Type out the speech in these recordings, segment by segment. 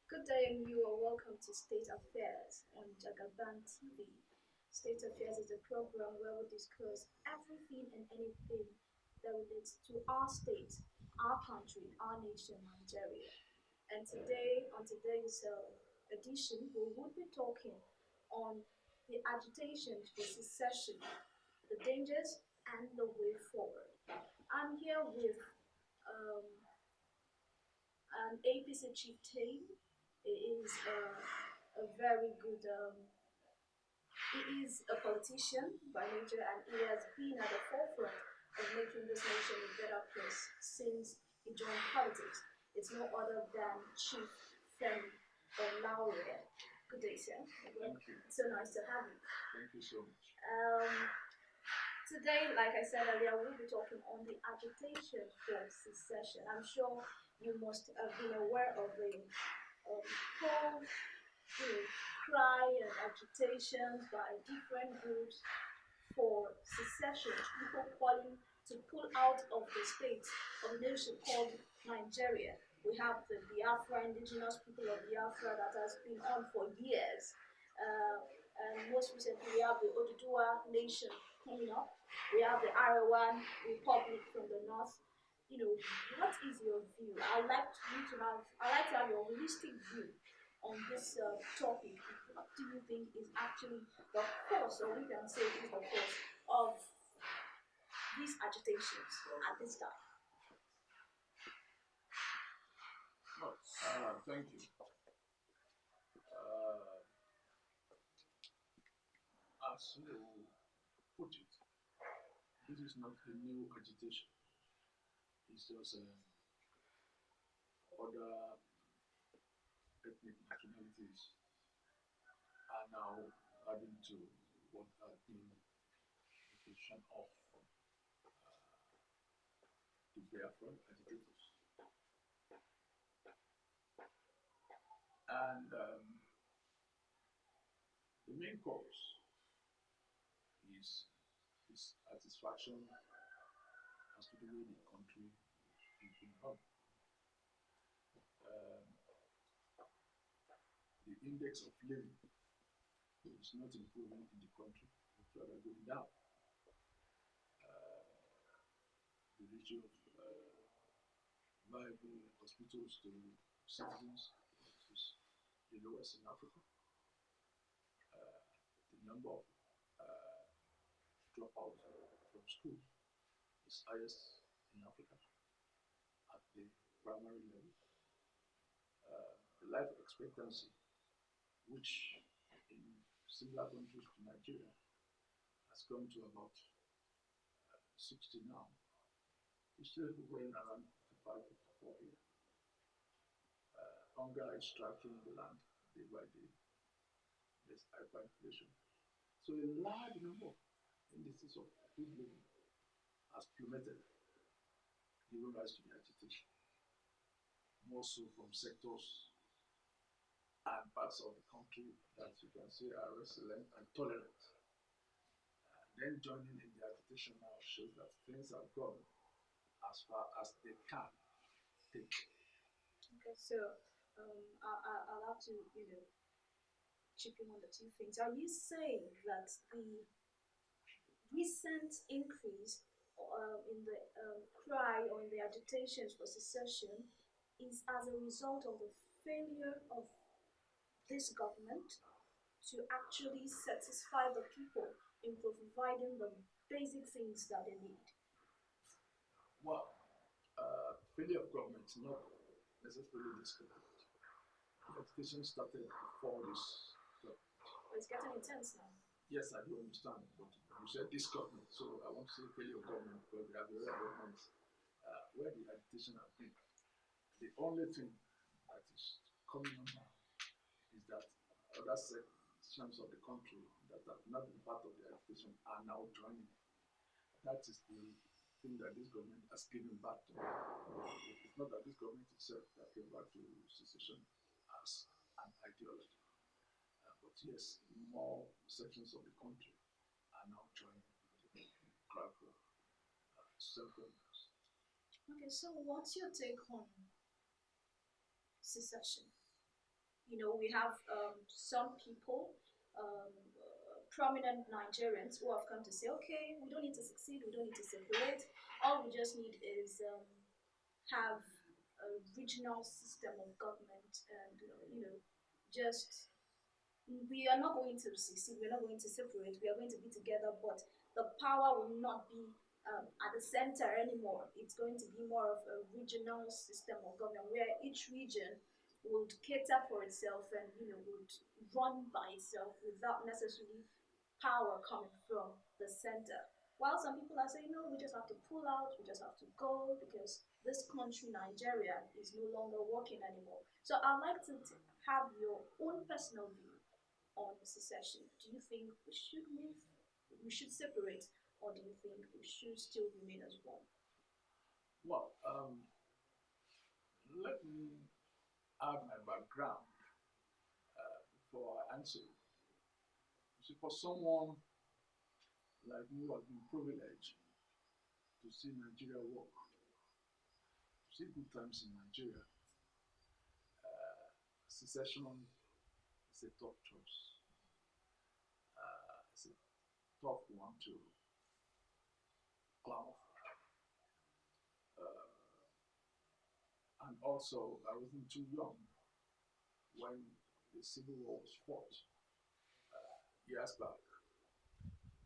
Good day, and you are welcome to State Affairs on Jagaban TV. State Affairs is a program where we discuss everything and anything that relates to our state, our country, our nation, Nigeria. And today, on today's edition, we will be talking on the agitations for secession, the dangers, and the way forward. I'm here with um, an APC Chieftain. He is a very good, he is a politician by nature, and he has been at the forefront of making this nation a better place since he joined politics. It's no other than Chief Femi Olaore. Good day, sir. Thank you. It's so nice to have you. Thank you so much. Today, like I said earlier, we'll be talking on the agitation for secession. I'm sure you must have been aware of the whole cry and agitations by different groups for secession, people calling to pull out of the state of a nation called Nigeria. We have the Biafra, indigenous people of Biafra, that has been on for years. And most recently, we have the Oduduwa nation coming up. We have the Arawan Republic from the north. What is your view? I'd like to have your holistic view on this topic. What do you think is actually the cause, or we can say is the cause of these agitations at this time? Thank you. As you put it, this is not a new agitation. It's just other ethnic nationalities are now adding to what has been the position of the Biafran agitators. And the main cause is dissatisfaction as to the way the country is being run. Um, the index of living is not improving in the country, it's rather going down. The ratio of viable hospitals to citizens is the lowest in Africa. The number of dropouts from school is highest in Africa at the primary level. The life expectancy, which in similar countries to Nigeria has come to about 60 now, is still hovering around 55, 54 here. Hunger is striking the land day by day. There's hyperinflation. So a large number of indices of good living has plummeted, giving rise to the agitation. More so from sectors and parts of the country that you can say are resilient and tolerant. Then joining in the agitation now shows that things have gone as far as they can take. Okay, so I'll have to, chip in on the two things. Are you saying that the recent increase in the cry or in the agitations for secession is as a result of the failure of this government to actually satisfy the people in providing the basic things that they need? Well, failure of government is not necessarily this government. The agitation started before this government. It's getting intense now. Yes, I do understand, but you said this government, so I want to say failure of government because we have the other governments where the agitation has been. The only thing that is coming on now is that other sections of the country that have not been part of the agitation are now joining. That is the thing that this government has given back to. It's not that this government itself that came back to secession as an ideology. But yes, more sections of the country are now joining the cry for self-governance. Okay, so what's your take on secession? We have some people, prominent Nigerians, who have come to say, okay, we don't need to succeed, we don't need to separate. All we just need is have a regional system of government, and just we are not going to succeed, we're not going to separate, we are going to be together, but the power will not be at the center anymore. It's going to be more of a regional system of government where each region would cater for itself and would run by itself without necessarily power coming from the center. While some people are saying, no, we just have to pull out, we just have to go because this country, Nigeria, is no longer working anymore. So I'd like to have your own personal view on secession. Do you think we should move, we should separate, or do you think we should still remain as one? Well, let me add my background before I answer. You see, for someone like me who has been privileged to see Nigeria work, to see good times in Nigeria, secession is a tough choice. It's a tough one to clamor for. And also, I wasn't too young when the Civil War was fought years back.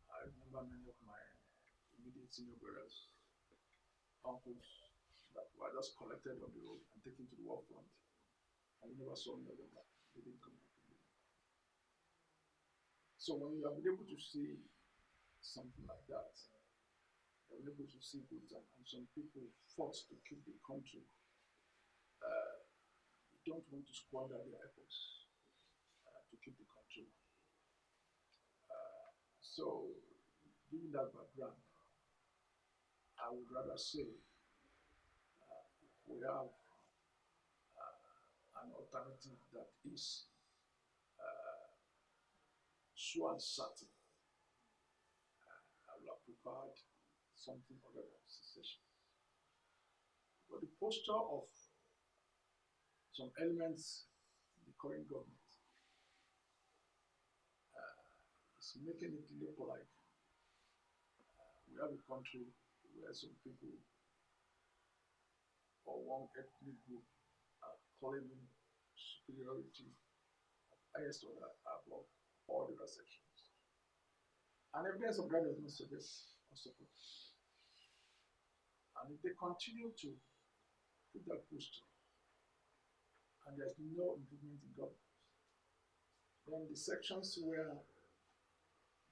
I remember many of my immediate senior brothers, uncles, that were just collected on the road and taken to the war front. And we never saw any of them back. They didn't come back again. So when you have been able to see something like that, you're able to see good time, and some people fought to keep the country. You don't want to squander their efforts to keep the country. So, given that background, I would rather say if we have an alternative that is so uncertain, I would have preferred something other than secession. But the posture of some elements in the current government is making it look like we have a country where some people or one ethnic group are claiming superiority of highest order above all the other sections. And evidence of that does not suggest or support. And if they continue to put that posture and there's no improvement in government, then the sections where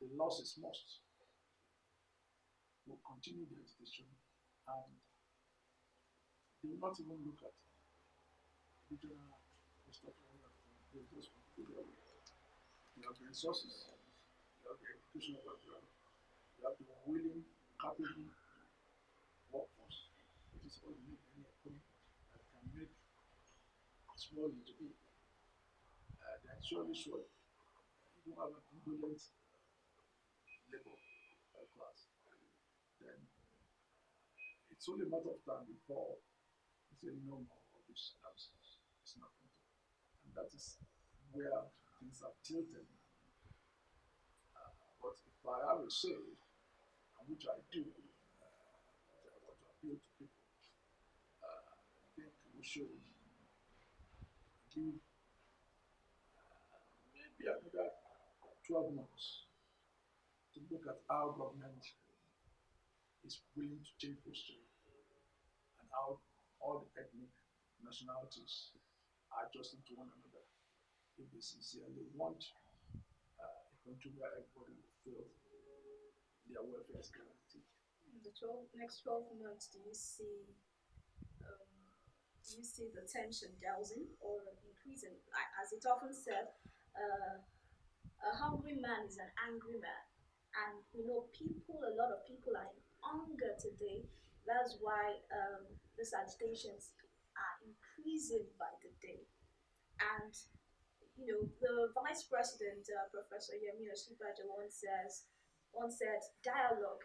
the loss is most will continue the agitation and they will not even look at regional restructuring. They will just continue their way. You have the resources, you have the educational background, you have the willing, capable workforce, which is all you need in any economy that can make small into big. Then surely, you don't have an indolent labor class. Then it's only a matter of time before you say no more of this nonsense. It's not going to. And that is where things have tilted. But if I have a say, and which I do, which I want to appeal to people, I think we should give 12 months to look at how government is willing to change posture and how all the ethnic nationalities are adjusting to one another. If they sincerely want a country where everybody will feel their welfare is guaranteed. In the next 12 months, um, do you see the tension dousing or increasing? As it often said, uh, a hungry man is an angry man. And we know a lot of people are in hunger today. That's why these agitations are increasing by the day. And, the vice president, Professor Yemi Osibajo, once said, dialogue,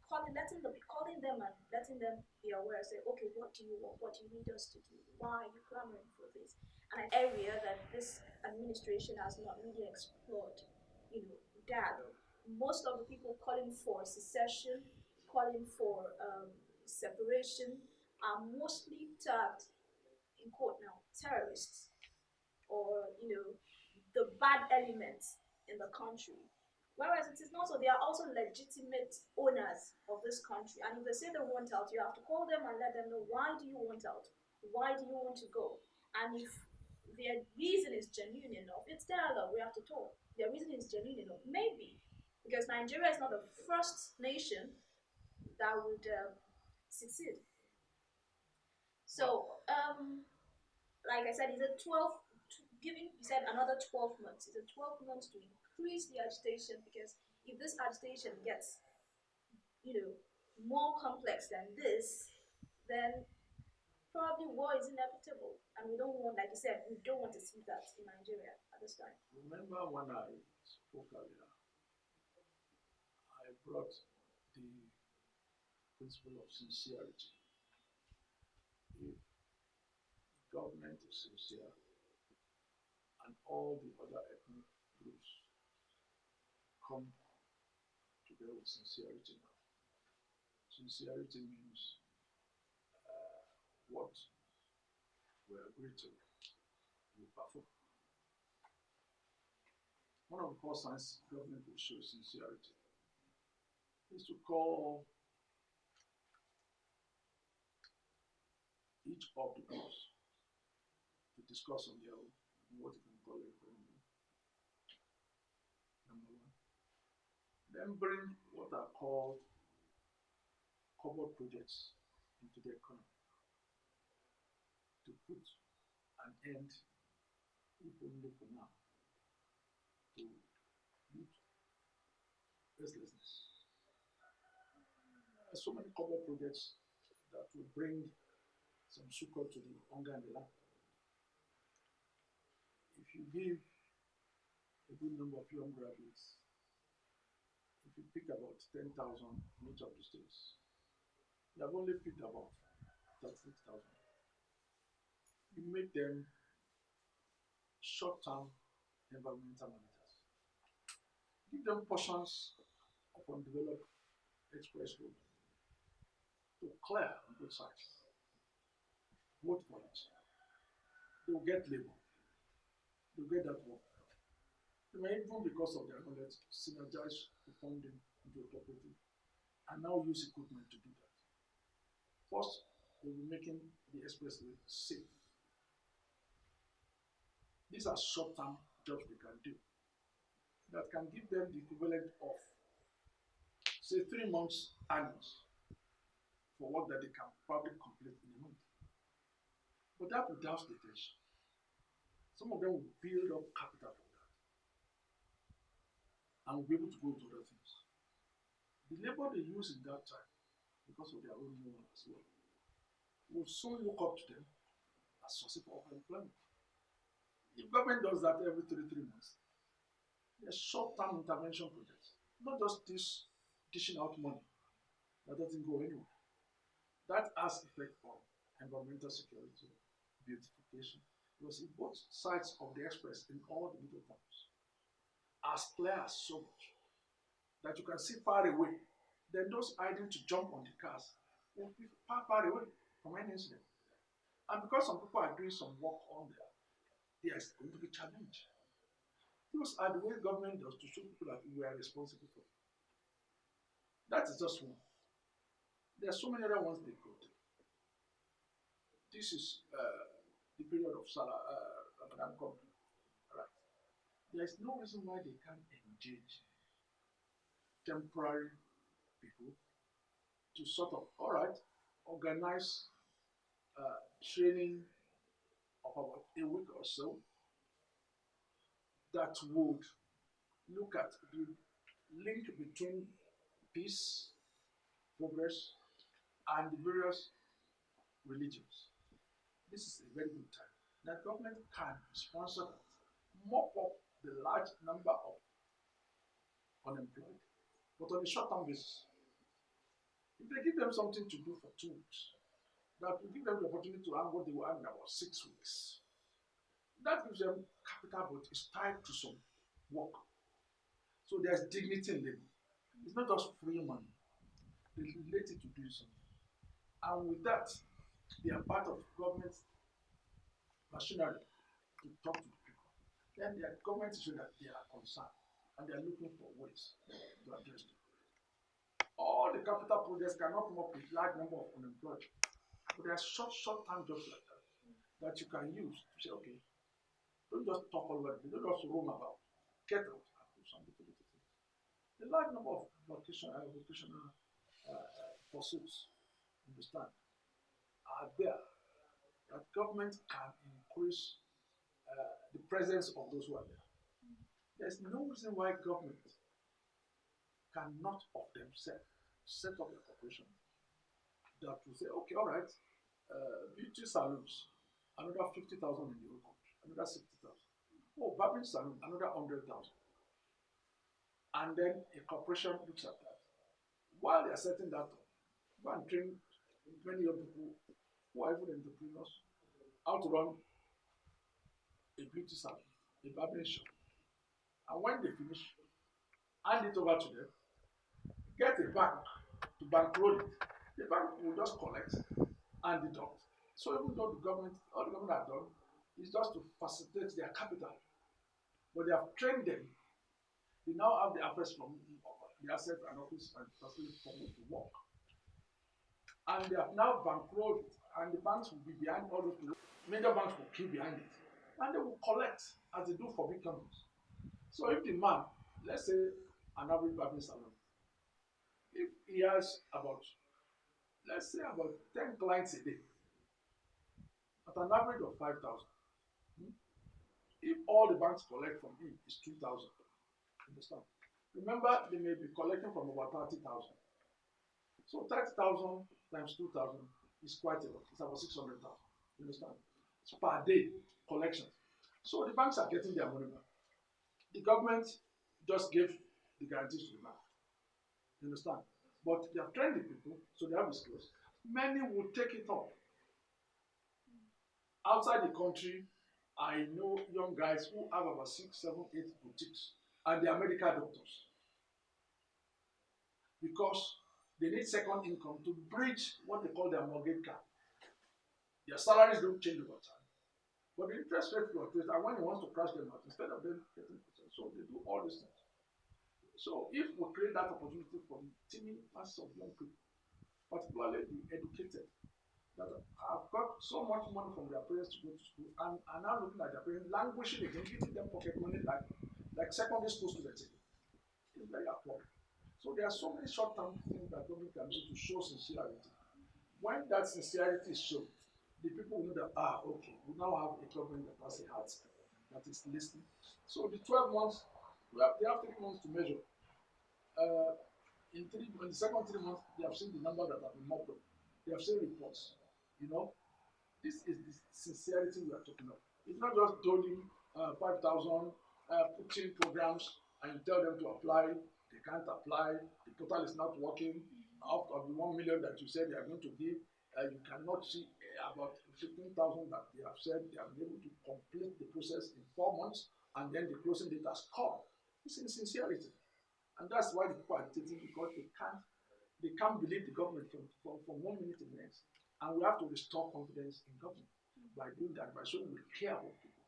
calling them and letting them be aware, say, okay, what do you want? What do you need us to do? Why are you clamoring for this? And an area that this administration has not really explored, dialogue. Most of the people calling for secession, calling for separation, are mostly tagged, in quote now, terrorists, or the bad elements in the country. Whereas it is not so, they are also legitimate owners of this country. And if they say they want out, you have to call them and let them know, why do you want out? Why do you want to go? And if their reason is genuine enough, it's dialogue. We have to talk. Their reason is genuine enough. Maybe because Nigeria is not the first nation that would succeed. So, like I said, is it 12, giving, you said another 12 months. Is it 12 months to increase the agitation? Because if this agitation gets, you know, more complex than this, then probably war is inevitable. And we don't want, like you said, we don't want to see that in Nigeria at this time. Remember when I spoke earlier, I brought the principle of sincerity. If the government is sincere and all the other ethnic groups come together with sincerity now, sincerity means what we agree to, we perform. One of the core signs government will show sincerity is to call each of the groups to discuss on their own what you can call a referendum. Number one. Then bring what are called covered projects into the economy to put an end, if only for now, to youth restlessness. There are so many covered projects that will bring some succor to the hunger in the land. If you give a good number of young graduates, if you pick about 10,000 in each of the states, you have only picked about 36,000. You make them short-term environmental managers. Give them portions of undeveloped express road to clear on both sides. Vote for it. They will get labor. They will get that work. They may even, because of their knowledge, synergize the funding into a cooperative and now use equipment to do that. First, they will be making the expressway safe. These are short-term jobs they can do that can give them the equivalent of, say, 3 months earnings for work that they can probably complete in a month. But that will douse the tension. Some of them will build up capital from that and will be able to go to other things. The labor they use in that time, because of their own know as well, will soon look up to them as sources of employment. If government does that every 3 months, there's short-term intervention projects, not just this dishing out money that doesn't go anywhere. That has effect on environmental security, beautification, because if both sides of the express in all the middle towns are clear so much that you can see far away, then those idling to jump on the cars will be far, far away from any incident. And because some people are doing some work on there, there is going to be challenge. Those are the ways government does to show people that we are responsible for. That is just one. There are so many other ones they could. This is the period of Ramadan coming. Right. There is no reason why they can't engage temporary people to sort of, all right, organize training of about a week or so that would look at the link between peace, progress, and the various religions. This is a very good time. That government can sponsor that, mop up the large number of unemployed, but on a short-term basis. If they give them something to do for 2 weeks, that will give them the opportunity to earn what they will earn in about 6 weeks. That gives them capital, but it's tied to some work. So there's dignity in labor. It's not just free money. They relate it to do something. And with that, they are part of government machinery to talk to the people. Then their government show that they are concerned and they are looking for ways to address it. All the capital projects cannot come up with large number of unemployed. But there are short-term jobs like that you can use to say, okay, don't just talk all over, don't just roam about. Get out and do some little things. A large number of vocational pursuits, understand, are there that government can increase the presence of those who are there. There's no reason why government cannot of themselves set up a corporation that will say, okay, all right, beauty salons, another 50,000 in the whole country, another 60,000. Oh, barbering salon, another 100,000. And then a corporation looks at that. While they are setting that up, go and train many young people who are even entrepreneurs how to run a beauty salon, a barbering shop. And when they finish, hand it over to them, get a bank to bankroll it. The bank will just collect and deduct. So even though all the government have done is just to facilitate their capital, but they have trained them. They now have the assets from the asset and office and facility for them to work. And they have now bankrolled it, and the banks will be behind all those people. Major banks will keep behind it. And they will collect as they do for big companies. So if the man, let's say an average barbering salon, if he has about, let's say about 10 clients a day, at an average of 5,000, if all the banks collect from him is 2,000, understand? Remember, they may be collecting from about 30,000. So 30,000 times 2,000 is quite a lot. It's about 600,000. You understand? It's per day collections. So the banks are getting their money back. The government just gave the guarantees to the bank. You understand? But they have trained the people, so they have the skills. Many will take it up. Outside the country, I know young guys who have about 6, 7, 8 boutiques, and they are medical doctors. Because they need second income to bridge what they call their mortgage gap. Their salaries don't change over time. But the interest rate fluctuates, and when he wants to crash them out, instead of them getting percent, so they do all these things. So if we create that opportunity for the teeming masses of young people, particularly the educated, that have got so much money from their parents to go to school and are now looking at their parents languishing again, giving them pocket money like secondary school students again. It's very appalling. So there are so many short-term things that government can do to show sincerity. When that sincerity is shown, the people will know that, okay, we now have a government that has a heart, that is listening. So the 12 months, they have 3 months to measure. In the second 3 months, they have seen the number that have been mopped up. They have seen reports. You know, this is the sincerity we are talking about. It's not just doling 5,000, putting programs and you tell them to apply, they can't apply, the portal is not working. Out of the 1 million that you said they are going to give, you cannot see about 15,000 that they have said they have been able to complete the process in 4 months, and then the closing date has come. It's insincerity. And that's why the people are agitating, because they can't believe the government from 1 minute to the next. And we have to restore confidence in government by doing that, by showing we care about people.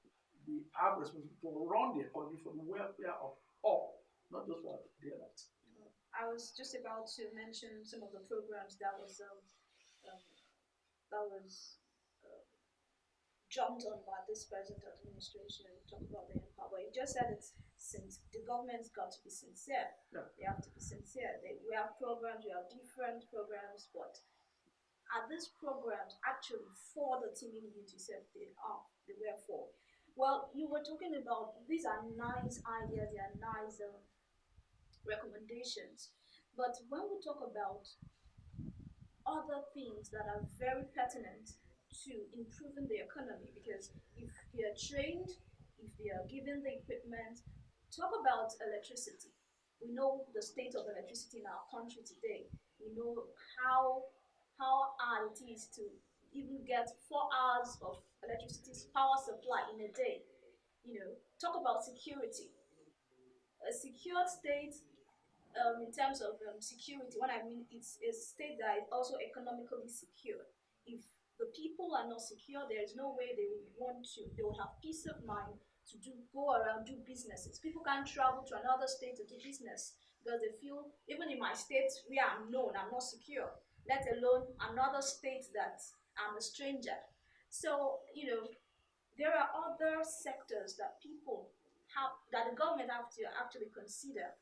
we have responsibility to run the economy for the welfare of all, not just for the elite. I was just about to mention some of the programs um, that was jumped on by this present administration. Talk about the empower. You just said it's since the government's got to be sincere. Yeah. They have to be sincere. We have programs, we have different programs, but are these programs actually for the teaming youth itself? They are. They were for. Well, you were talking about these are nice ideas, they are nice recommendations, but when we talk about other things that are very pertinent to improving the economy, because if they are trained, if they are given the equipment, talk about electricity. We know the state of electricity in our country today. We know how hard it is to even get 4 hours of electricity power supply in a day. Talk about security. A secured state, in terms of security, what I mean, it's a state that is also economically secure. If the people are not secure, there is no way they would have peace of mind to go around, do businesses. People can't travel to another state to do business because they feel, even in my state where I'm known, I'm not secure, let alone another state that I'm a stranger. So, there are other sectors that that the government have to actually consider.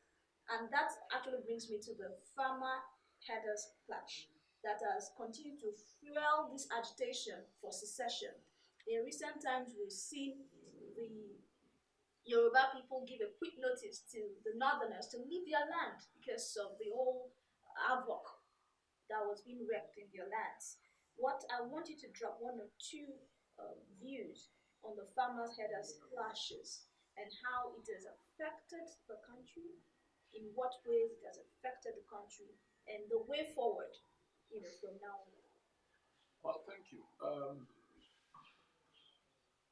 And that actually brings me to the farmer headers clash that has continued to fuel this agitation for secession. In recent times, we've seen the Yoruba people give a quick notice to the Northerners to leave their land because of the whole havoc that was being wreaked in their lands. What I want you to drop one or two views on the farmers' headers clashes and how it has affected the country, in what ways it has affected the country, and the way forward, from now on. Well, thank you.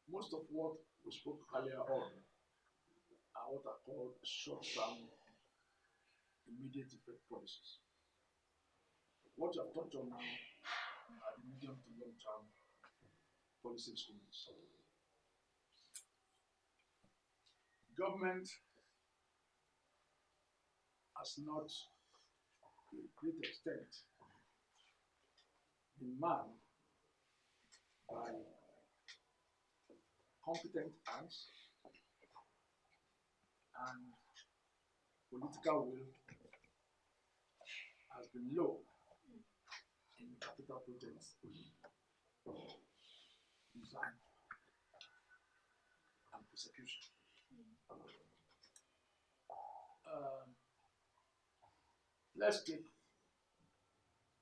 Most of what we spoke earlier on are what are called short-term, immediate effect policies. What you have touched on now are the medium to long-term policy instruments. Government has not, to a great extent, been manned by competent hands and political will has been low in capital projects design and prosecution. Um, let's take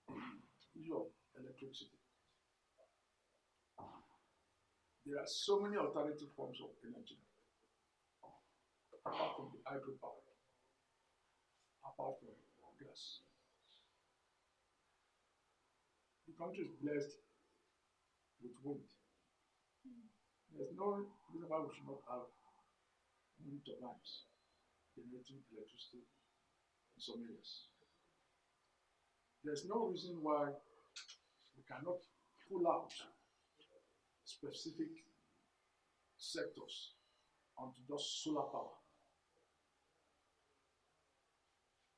the issue of electricity. There are so many alternative forms of energy apart from the hydropower, apart from gas. The country is blessed with wind. There's no reason why we should not have wind turbines generating electricity in some areas. There's no reason why we cannot pull out specific sectors onto just solar power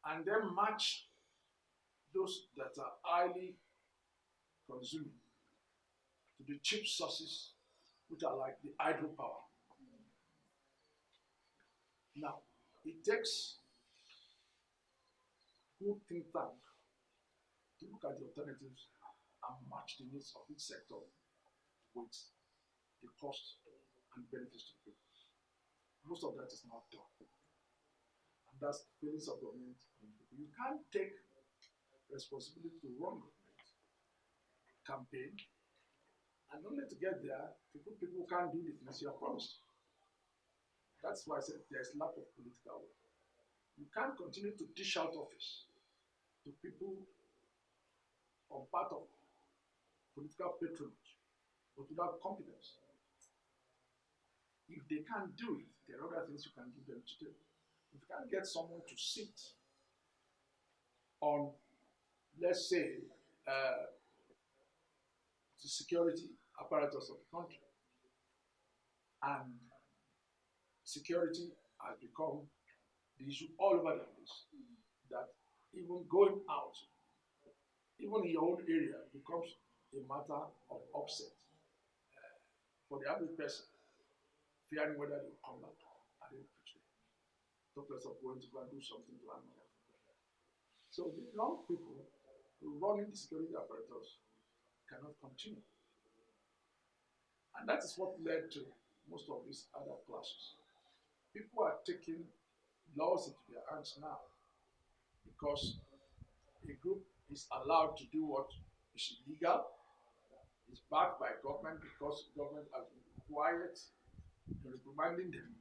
and then match those that are highly consuming to the cheap sources which are like the hydropower. Now, it takes good think tank to look at the alternatives and match the needs of each sector with the cost and benefits to the people. Most of that is not done. And that's the feelings of government. You can't take responsibility to run government campaign and only to get there, people can't do the things you have promised. That's why I said there's lack of political will. You can't continue to dish out office to people on part of political patronage, but without competence. If they can't do it, there are other things you can give them to do. If you can't get someone to sit on, let's say, the security apparatus of the country and security has become the issue all over the place. That even going out, even in your own area, becomes a matter of upset for the average person, fearing whether they will come back at the end of the day. Talk less of going to go and do something to another. So the young people running the security apparatus cannot continue. And that is what led to most of these other clashes. People are taking laws into their hands now because a group is allowed to do what is illegal, is backed by government because government has been quiet in reprimanding them,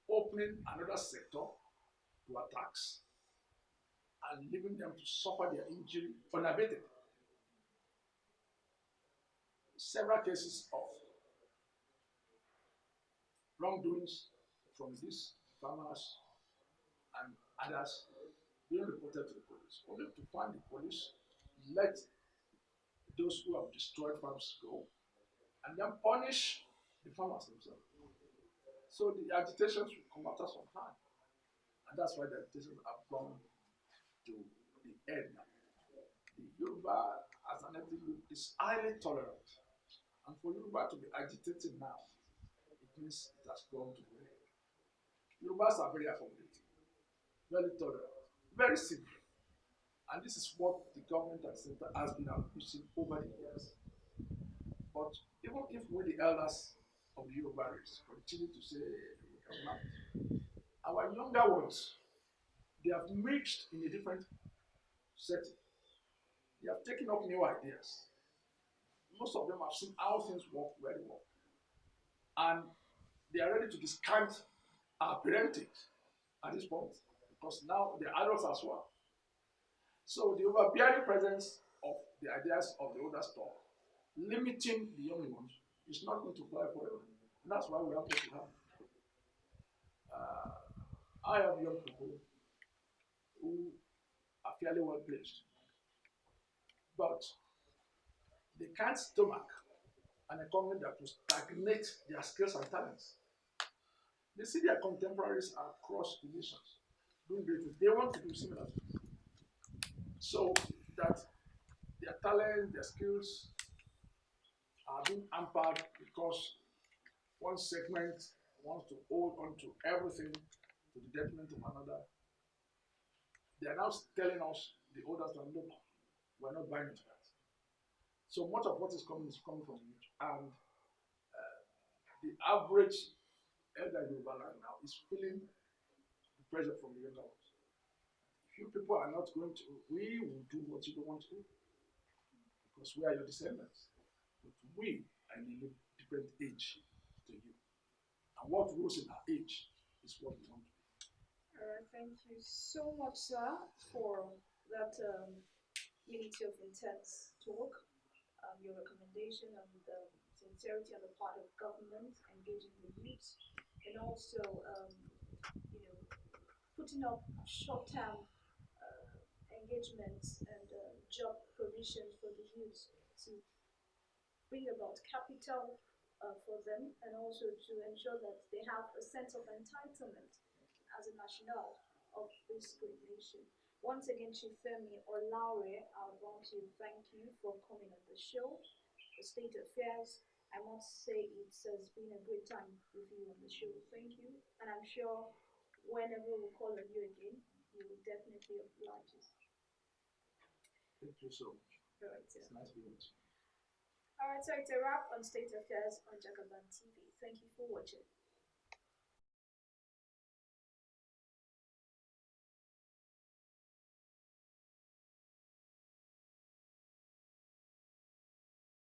opening another sector to attacks and leaving them to suffer their injury unabated. Several cases of wrongdoings from these farmers and others being reported to the police, only to find the police let those who have destroyed farms go and then punish the farmers themselves. So the agitations will come after some time. And that's why the agitations have gone to the end now. The Yoruba as an ethnic group is highly tolerant. And for Yoruba to be agitated now, it means it has gone to the end. Yorubas are very accommodating, very tolerant, very simple. And this is what the government and center has been abusing over the years. But even if we, the elders of the Yoruba race, continue to say we cannot, our younger ones, they have mixed in a different setting. They have taken up new ideas. Most of them have seen how things work very well. And they are ready to discount our parentage at this point because now they're adults as well. So the overbearing presence of the ideas of the older stock, limiting the young ones, is not going to fly forever. And that's why we have what we have. I have young people who are fairly well placed, but they can't stomach an economy that will stagnate their skills and talents. They see their contemporaries across the nations doing great things. They want to do similar things. So that their talent, their skills are being hampered because one segment wants to hold on to everything to the detriment of another. They are now telling us, the others, that look, we're not buying into that. So much of what is coming from the youth. And the average elder Yoruba right now is feeling the pressure from the younger ones. If you people are not going to, we will do what you don't want to do because we are your descendants. But we are in a different age to you. And what rules in our age is what we want to do. Thank you so much, sir, for that minute of intense talk. Your recommendation and the sincerity on the part of government engaging the youth, and also, you know, putting up short-term engagements and job provisions for the youth to bring about capital for them, and also to ensure that they have a sense of entitlement as a national of this great nation. Once again, Cheiftain Olaore, I would want to thank you for coming on the show. The State Affairs, I must say it has been a great time with you on the show. Thank you. And I'm sure whenever we call on you again, you will definitely oblige us. Thank you so much. All right, It's nice being with you. All right, so it's a wrap on State Affairs on Jagaban TV. Thank you for watching.